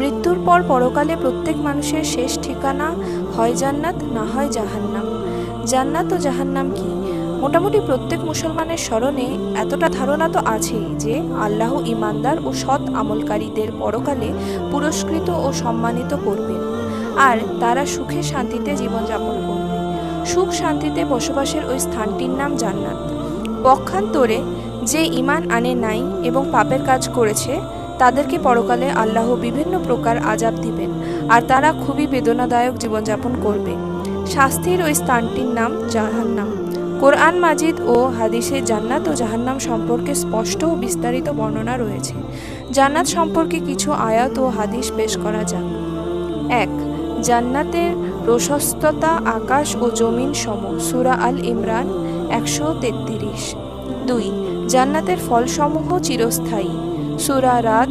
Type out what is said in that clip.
মৃত্যুর পর পরকালে প্রত্যেক মানুষের শেষ ঠিকানা হয় জান্নাত, না হয় জাহান্নাম। জান্নাত ও জাহান্নাম কি? মোটামুটি প্রত্যেক মুসলমানের স্মরণে এতটা ধারণা তো আছেই যে আল্লাহ ইমানদার ও সৎ আমলকারীদের পরকালে পুরস্কৃত ও সম্মানিত করবেন, আর তারা সুখে শান্তিতে জীবনযাপন করবে। সুখ শান্তিতে বসবাসের ওই স্থানটির নাম জান্নাত। পক্ষান্তরে যে ঈমান আনে নাই এবং পাপের কাজ করেছে, তাদেরকে পরকালে আল্লাহ বিভিন্ন প্রকার আযাব দিবেন, আর তারা খুবই বেদনাদায়ক জীবনযাপন করবে। শাস্তির ওই স্থানটির নাম জাহান্নাম। কোরআন মাজিদ ও হাদিসে জান্নাত ও জাহান্নাম সম্পর্কে স্পষ্ট ও বিস্তারিত বর্ণনা রয়েছে। জান্নাত সম্পর্কে কিছু আয়াত ও হাদিস পেশ করা যাক। ১. জান্নাতের প্রশস্ততা আকাশ ও জমিন সম, সূরা আল ইমরান ১৩৩। ২. জান্নাতের ফলসমূহ চিরস্থায়ী, সূরা রাদ